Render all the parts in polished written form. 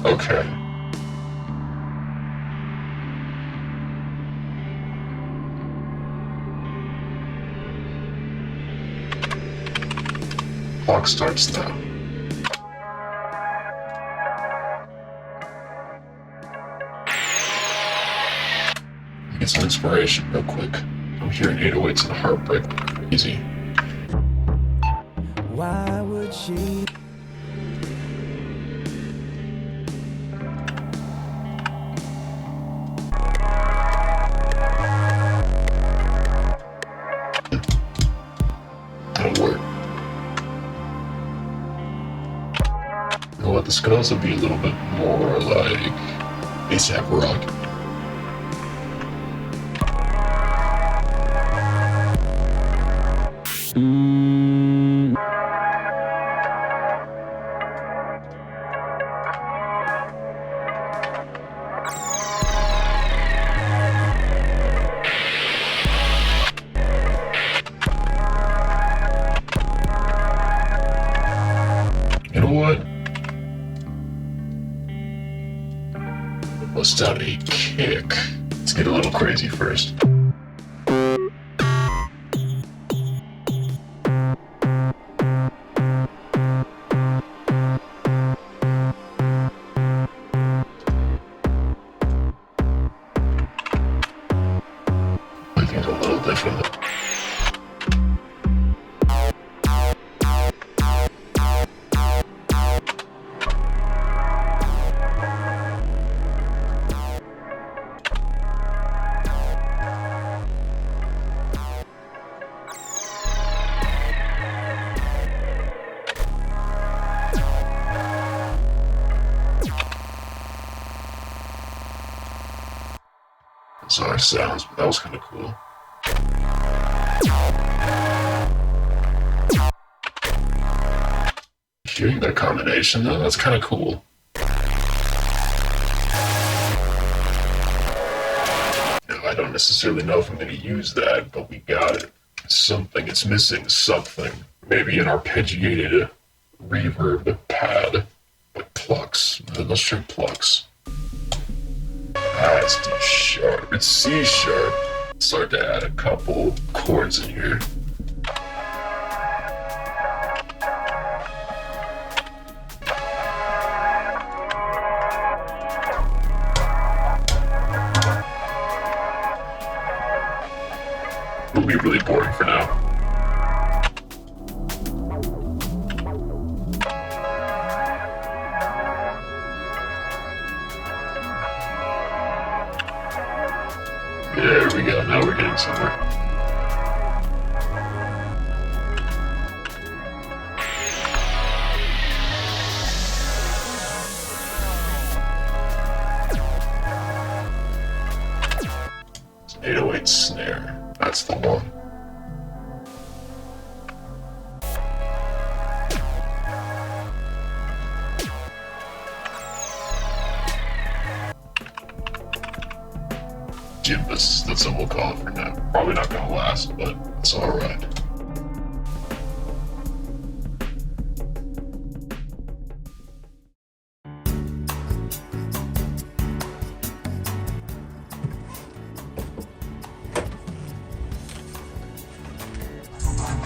Okay. Clock starts now. Get some inspiration real quick. I'm hearing 808s and heartbreak like crazy. Why would she? That'll work. You know what? This could also be a little bit more like ASAP Rock. You know what? Bust out a kick. Let's get a little crazy first. I think a little different. So our sounds, but that was kind of cool. Hearing that combination though, that's kind of cool. Now, I don't necessarily know if I'm going to use that, but we got it. Something, it's missing something. Maybe an arpeggiated reverb pad, like plucks. Let's try plucks. It's D sharp. It's C sharp. Start to add a couple chords in here. It'll be really boring for now. There we go, now we're getting somewhere. It's an 808 snare, that's the one. Jimbus, that's what we'll call it for now. Probably not gonna last, but it's alright.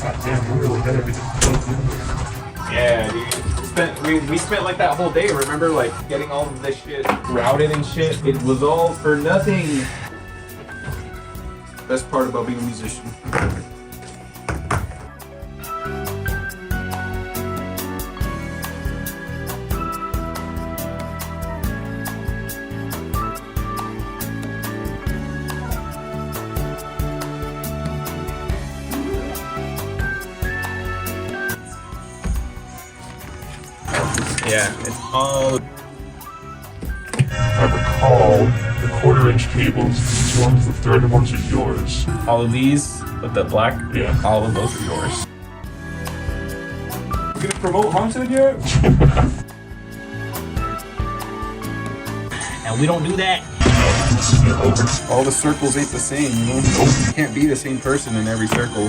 Goddamn, we really got everything plugged in. Yeah, dude. We spent like that whole day, remember? Like getting all of this shit routed and shit. It was all for nothing. Best part about being a musician. Yeah, it's all... I recall the 1/4-inch cables, these ones, the threaded ones are yours. All of these with the black, Yeah. all of those are yours. You gonna promote Haunted here? And we don't do that. All the circles ain't the same, you know? You can't be the same person in every circle.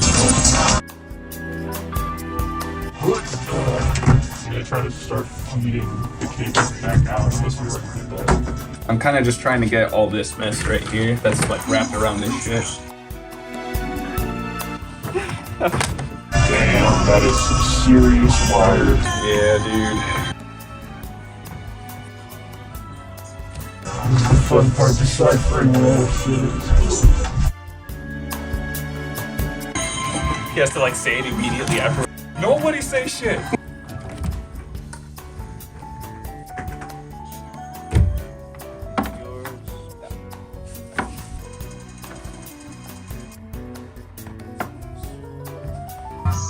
Yeah, trying to start feeding the cables back out unless we recommend that. I'm kind of just trying to get all this mess right here that's like wrapped around this shit. Damn, that is some serious wire. Yeah, dude. The fun part, deciphering that shit. He has to like say it immediately after. Nobody say shit.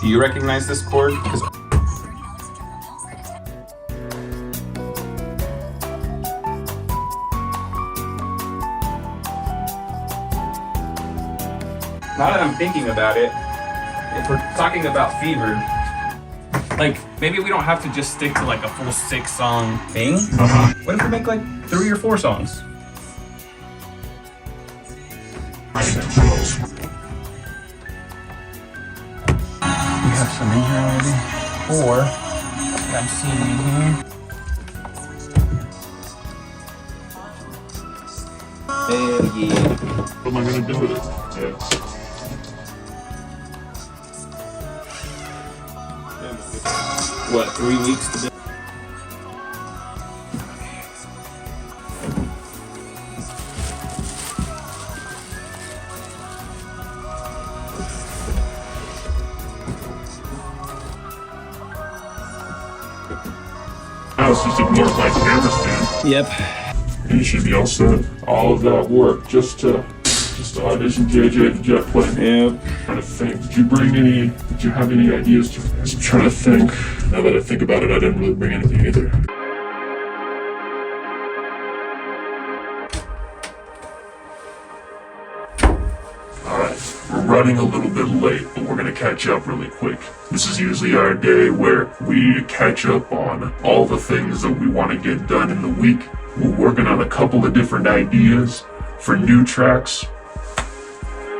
Do you recognize this chord? Now that I'm thinking about it, if we're talking about fever, like maybe we don't have to just stick to like a full 6-song thing. What if we make like 3 or 4 songs? We have some in here already. Or I'm seeing in here. Hell yeah. What am I gonna do with it? Yeah. What, 3 weeks to do? Now it's just ignore my camera stand. Yep. And you should be all set. All of that work just to audition JJ and Geoff playing. Yep. Trying to think. Did you have any ideas? I'm trying to think. Now that I think about it, I didn't really bring anything either. Alright, we're running a little bit late, but we're gonna catch up really quick. This is usually our day where we catch up on all the things that we want to get done in the week. We're working on a couple of different ideas for new tracks.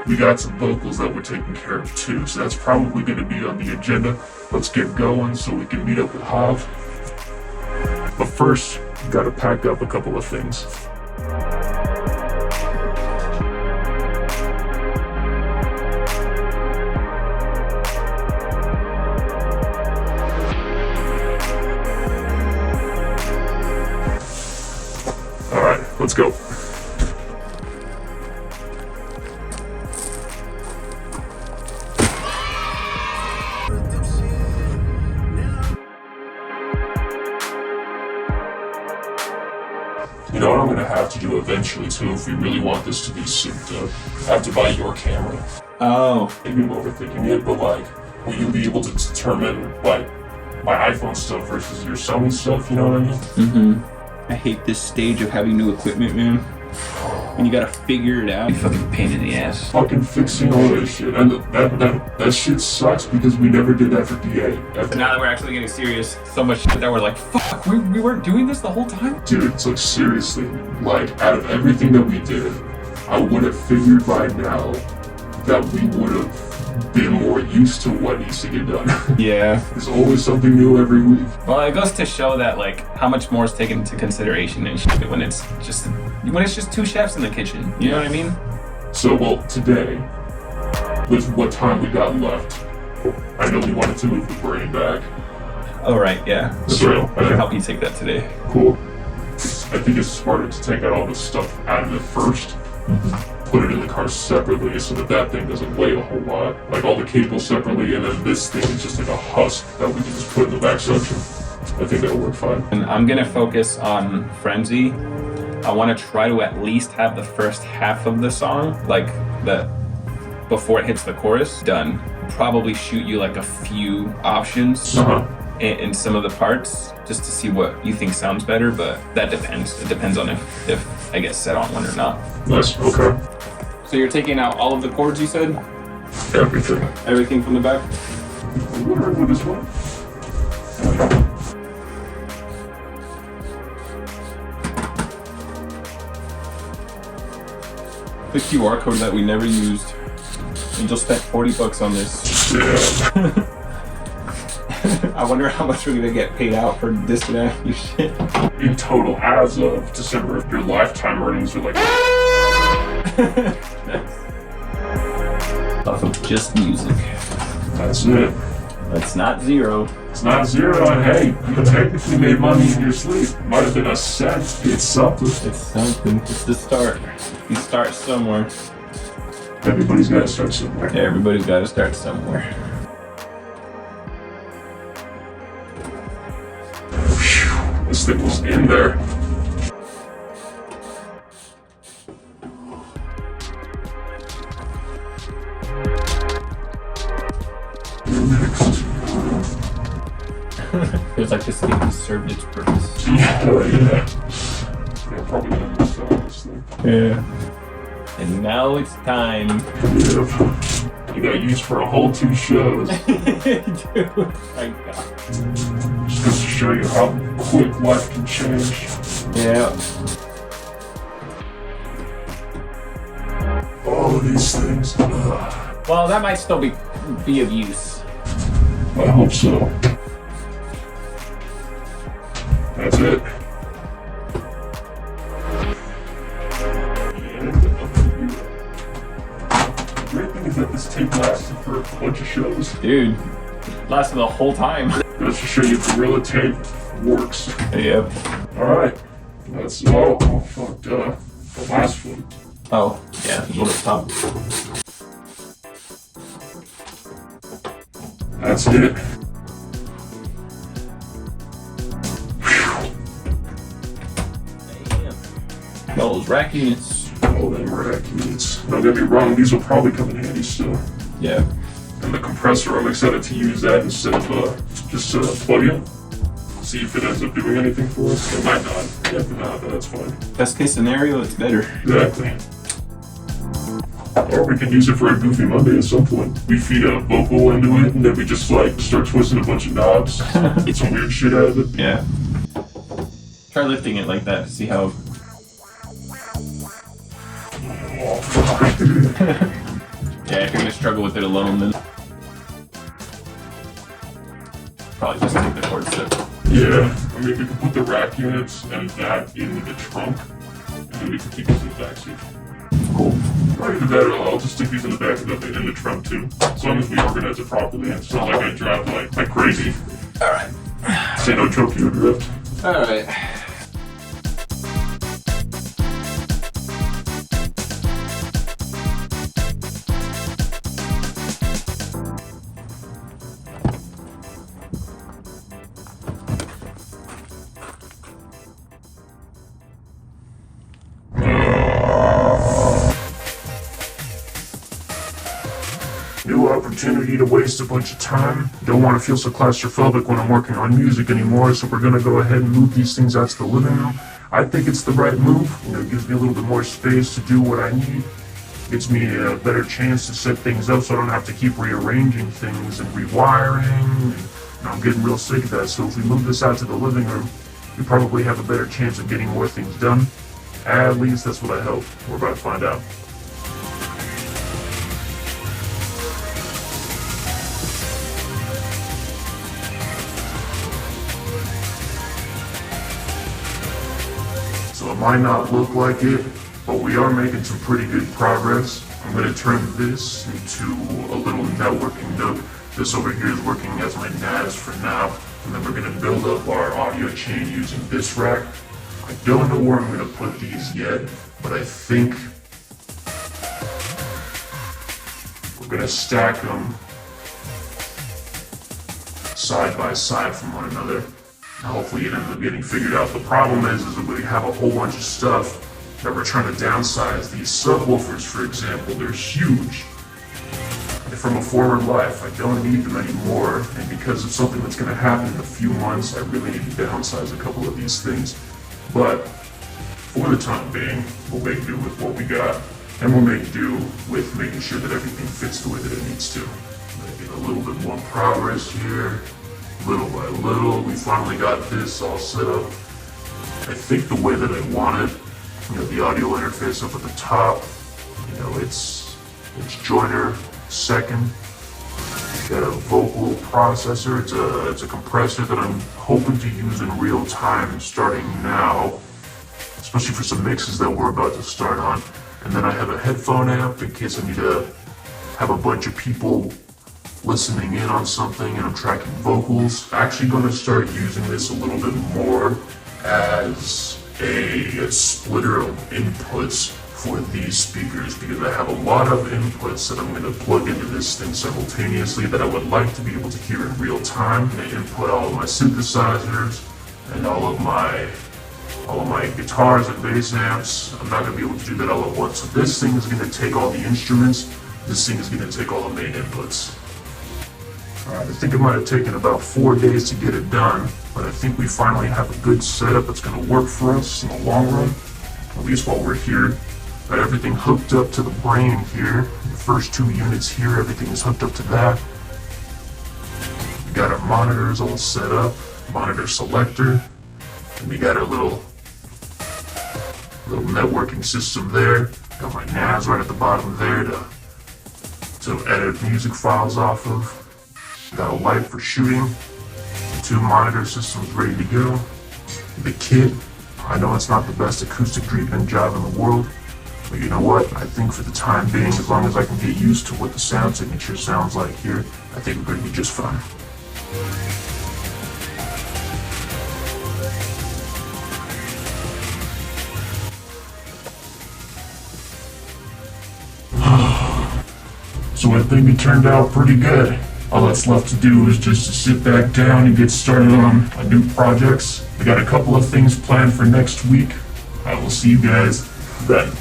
We got some vocals that we're taking care of too, so that's probably going to be on the agenda. Let's get going so we can meet up with Hav. But first, we got to pack up a couple of things. Alright, let's go. You know what I'm gonna have to do eventually too, if we really want this to be souped up? I have to buy your camera. Oh. Maybe I'm overthinking it, but like, will you be able to determine like my iPhone stuff versus your Sony stuff? You know what I mean? Mm-hmm. I hate this stage of having new equipment, man. And you gotta figure it out. You fucking pain in the ass. Fucking fixing all that shit, and that shit sucks because we never did that for DA. But now that we're actually getting serious, so much shit that we're like, fuck, we weren't doing this the whole time? Dude, it's like seriously, like out of everything that we did, I would have figured by now that we would have been more used to what needs to get done. Yeah. There's always something new every week. Well, it goes to show that like how much more is taken into consideration and shit when it's just 2 chefs in the kitchen. You know what I mean? So, well, today, with what time we got left, I know we wanted to move the brain back. Oh right, yeah. That's right. I can help you take that today. Cool. I think it's smarter to take out all the stuff out of it first. Put it in the car separately so that thing doesn't weigh a whole lot. Like all the cables separately, and then this thing is just like a husk that we can just put in the back section. I think that'll work fine. And I'm gonna focus on Frenzy. I want to try to at least have the first half of the song, like before it hits the chorus, done. Probably shoot you like a few options in some of the parts, just to see what you think sounds better. But that depends. It depends on if I get set on one or not. Nice. Okay. So you're taking out all of the chords, you said? Everything. Everything from the back? What is what? The QR code that we never used. We just spent $40 on this. Yeah. I wonder how much we're gonna get paid out for this and that shit. In total, as of December, your lifetime earnings are like... Nice. Off of just music. That's it. That's not zero. It's not zero, and hey, you technically made money in your sleep. Might have been a cent. It's something. It's something. It's the start. You start somewhere. Everybody's got to start somewhere. Everybody's got to start somewhere. Whew, this thing was in there. Feels like this thing served its purpose. Yeah. Yeah, probably gonna miss out on this thing. Yeah. And now it's time. Yep. You got used for a whole 2 shows. Dude, my God. Just goes to show you how quick life can change. Yeah. All of these things. Ugh. Well, that might still be of use. I hope so. That's it. The great thing is that this tape lasted for a bunch of shows. Dude, lasted the whole time. That's to show you Gorilla Tape works. Yep. Alright. That's oh fuck, the last one. Oh, yeah, a little top. That's it. Those rack units. All them rack units. Don't get me wrong, these will probably come in handy still. Yeah. And the compressor, I'm excited to use that instead of just plug in. See if it ends up doing anything for us. It might not. Yeah, if not, but that's fine. Best case scenario, it's better. Exactly. Or we can use it for a Goofy Monday at some point. We feed a vocal into it, and then we just like start twisting a bunch of knobs, get some weird shit out of it. Yeah. Try lifting it like that to see how. Oh, fuck. Yeah, if you're gonna struggle with it alone, then probably just take the cord set. Yeah, I mean, we can put the rack units and that in the trunk, and then we can keep this in the backseat. Cool. Or either that, or I'll just stick these in the back of the in the trunk too. As long as we organize it properly, and it's not like I drive like crazy. All right. Say no Tokyo drift. All right. New opportunity to waste a bunch of time. Don't want to feel so claustrophobic when I'm working on music anymore, so we're gonna go ahead and move these things out to the living room. I think it's the right move. You know, it gives me a little bit more space to do what I need. Gives me a better chance to set things up so I don't have to keep rearranging things and rewiring. And I'm getting real sick of that, so if we move this out to the living room, we probably have a better chance of getting more things done. At least that's what I hope. We're about to find out. So it might not look like it, but we are making some pretty good progress. I'm going to turn this into a little networking nook. This over here is working as my NAS for now, and then we're going to build up our audio chain using this rack. I don't know where I'm going to put these yet, but I think we're going to stack them side by side from one another. Hopefully it ends up getting figured out. The problem is that we have a whole bunch of stuff that we're trying to downsize. These subwoofers, for example, they're huge. And from a former life, I don't need them anymore. And because of something that's going to happen in a few months, I really need to downsize a couple of these things. But for the time being, we'll make do with what we got. And we'll make do with making sure that everything fits the way that it needs to. Making a little bit more progress here. Little by little, we finally got this all set up. I think the way that I want it, you know, the audio interface up at the top, you know, it's joiner second, Got a vocal processor. It's a compressor that I'm hoping to use in real time starting now, especially for some mixes that we're about to start on. And then I have a headphone amp in case I need to have a bunch of people listening in on something and I'm tracking vocals. Actually going to start using this a little bit more as a splitter of inputs for these speakers, because I have a lot of inputs that I'm going to plug into this thing simultaneously that I would like to be able to hear in real time. I'm going to input all of my synthesizers and all of my guitars and bass amps. I'm not going to be able to do that all at once. So this thing is going to take all the instruments. This thing is going to take all the main inputs. Alright, I think it might have taken about 4 days to get it done, but I think we finally have a good setup that's going to work for us in the long run, at least while we're here. Got everything hooked up to the brain here. The first 2 units here, everything is hooked up to that. We got our monitors all set up, monitor selector, and we got our little networking system there. Got my NAS right at the bottom there to edit music files off of. Got a light for shooting. 2 monitor systems ready to go. The kit, I know it's not the best acoustic treatment job in the world, but you know what? I think for the time being, as long as I can get used to what the sound signature sounds like here, I think we're going to be just fine. So I think it turned out pretty good. All that's left to do is just to sit back down and get started on new projects. We got a couple of things planned for next week. I will see you guys then.